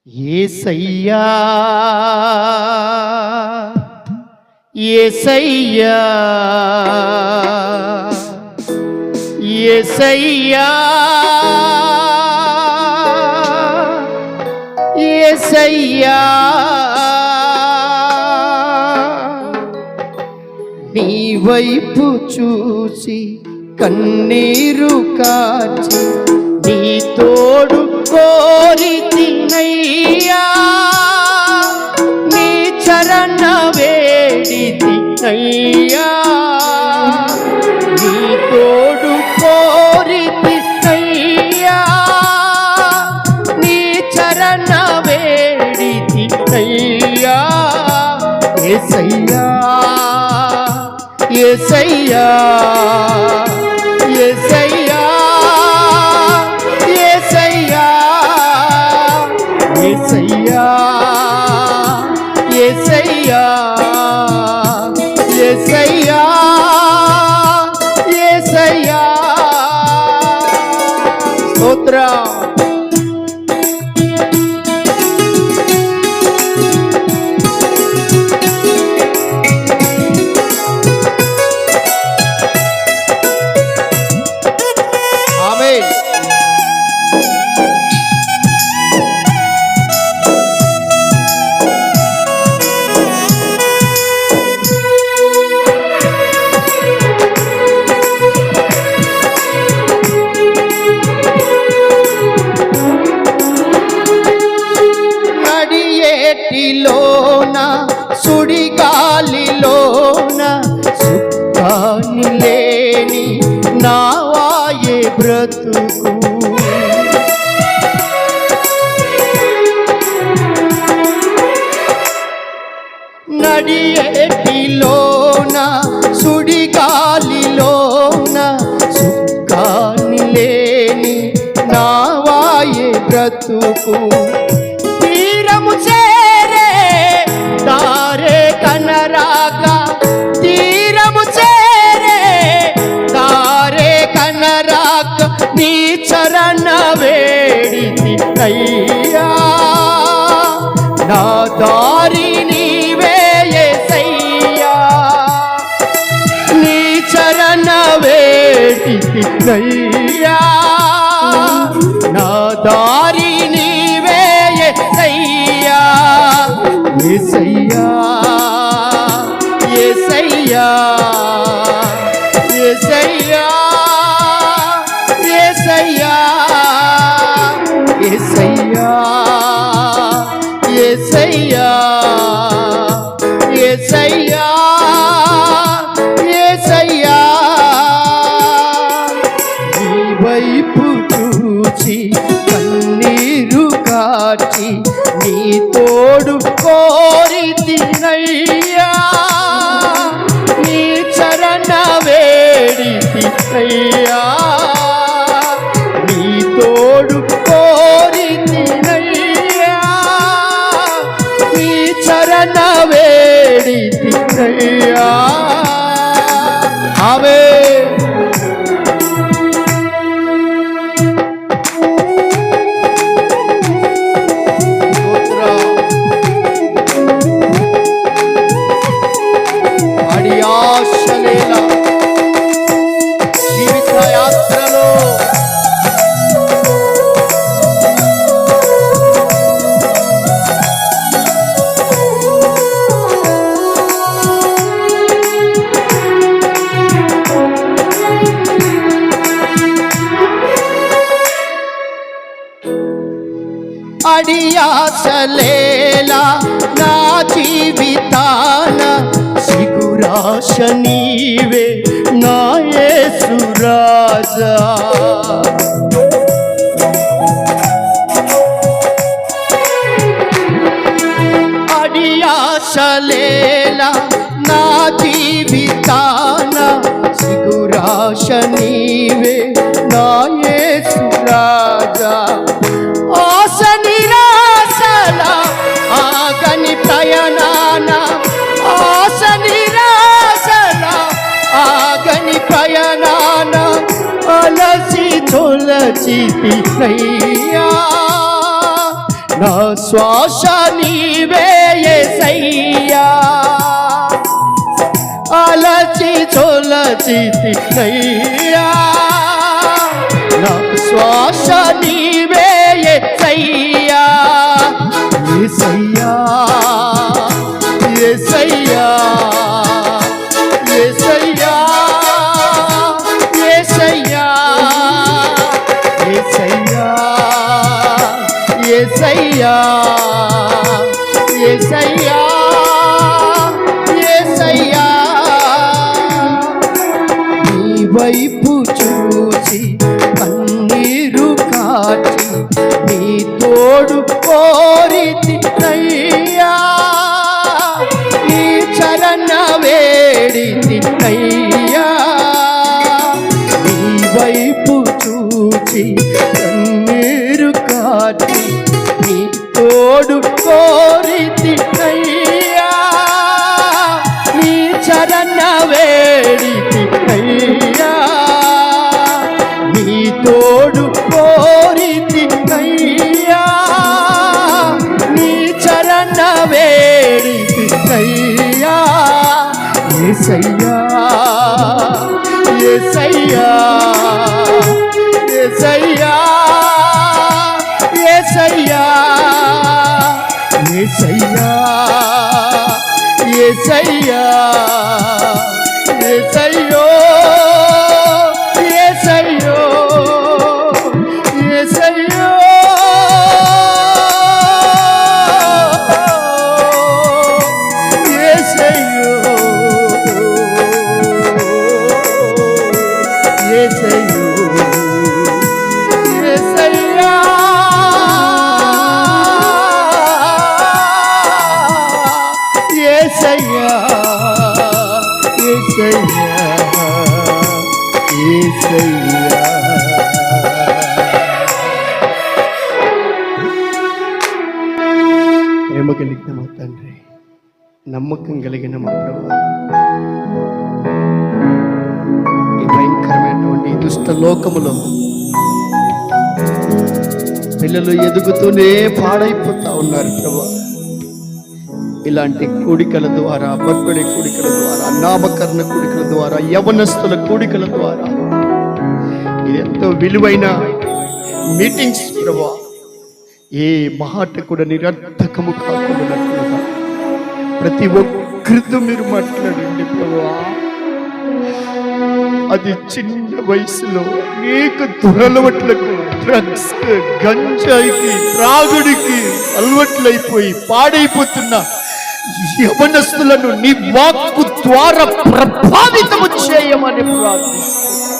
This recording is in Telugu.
యేసయ్యా యేసయ్యా యేసయ్యా యేసయ్యా నీ వైపు చూసి కన్నీరు కాచి నీ తోడు కోరితినయ్యా నీ చరణ వేడితినయ్యా నీ తోడు కోరితినయ్యా నీ చరణ వేడితినయ్యా యేసయ్యా యేసయ్యా యేసయ్యా యేసయ్యా యేసయ్యా యేసయ్యా యేసయ్యా యేసయ్యా స్తోత్రం. నడియేటిలోన సుడిగాలిలోన సుఖాన్ని లేని నావాయే బ్రతుకు నడియేటిలోన సుడిగాలిలోన సుఖాన్ని లేని నావాయే బ్రతుకు తీరము చేరే దారే కనరాక తీరము చేరే దారే కనరాక నీ చరణ వేడితి అయ్యా నా దారి నీవే యేసయ్యా నీ చరణ వేడితి అయ్యా నా దారి నీవే యేసయ్యా యేసయ్యా యేసయ్యా యేసయ్యా యేసయ్యా యేసయ్యా యేసయ్యా యేసయ్యా యేసయ్యా నీ వైపు చూచి కన్నీరు కాచి నీ తోడు కోరితినయ్యా నీ చరణ వేడితినయ్యా నీ తోడు కోరితినయ్యా నీ చరణ వేడితినయ్యా ఆమేన్. జీవిత యాత్రలో అడియాసలేలా నా జీవితాన సిగురాశ నీవే నా యేసు రాజా అడియాసలేలా నా జీవితాన సిగురాశ నీవే నా యేసు రాజా ఆశ నిరాశల ఆగని ప్రయాణాన ఆశ నిరాశల ఆగని ప్రయాణాన అలసి తొలచితినయ్యా నా శ్వాస నీవే యేసయ్యా అలచి చొలచితినయ్యా నా శ్వాస నీవే యేసయ్యా యేసయ్యా యేసయ్యా యేసయ్యా యేసయ్యా యేసయ్యా యేసయ్యా యేసయ్యా యేసయ్యా నీ వైపు చూసి కన్నీరు కాచి నీ తోడు కోరితినయ్యా నీ చరణ వేడితినయ్యా నీ వైపు చూచి కన్నీరు కాచి నీ తోడు కోరితినయ్యా నీ చరణ వేడితినయ్యా నీ తోడు కోరితినయ్యా నీ చరణ వేడితినయ్యా యేసయ్యా యేసయ్యా యేసయ్యా యేసయ్యా యేసయ్యా యేసయ్యా యేసయ్యో యేసయ్యో యేసయ్యో యేసయ్యో యేసయ్యో యేసయ్యా యేసయ్యా యేసయ్యా యేసయ్యా ప్రేమ కలిగిన మా తండ్రి నమ్మకం కలిగిన మా ప్రభువా ఈ భయంకరమైనటువంటి దుష్ట లోకములో పిల్లలు ఎదుగుతూనే పాడైపోతా ఉన్నారు ప్రభువా ఇలాంటి కూడికల ద్వారా బర్త్డే కూడికల ద్వారా నామకరణ కూడికల ద్వారా యవనస్తుల కూడికల ద్వారా ఇది ఎంతో విలువైన మీటింగ్స్ ప్రభువా ఏ మాట కూడా నిరర్థకము కాకుండా ప్రతి ఒక్కరితో మీరు మాట్లాడండి ప్రభువా అది చిన్న వయసులో అనేక దురలవట్లకు డ్రగ్స్ గంజాయికి త్రాగుడికి అలవట్లయిపోయి పాడైపోతున్న యవనస్తులను నీ వాక్కు ద్వారా ప్రభావితము చేయమని ప్రార్థిస్తున్నాను.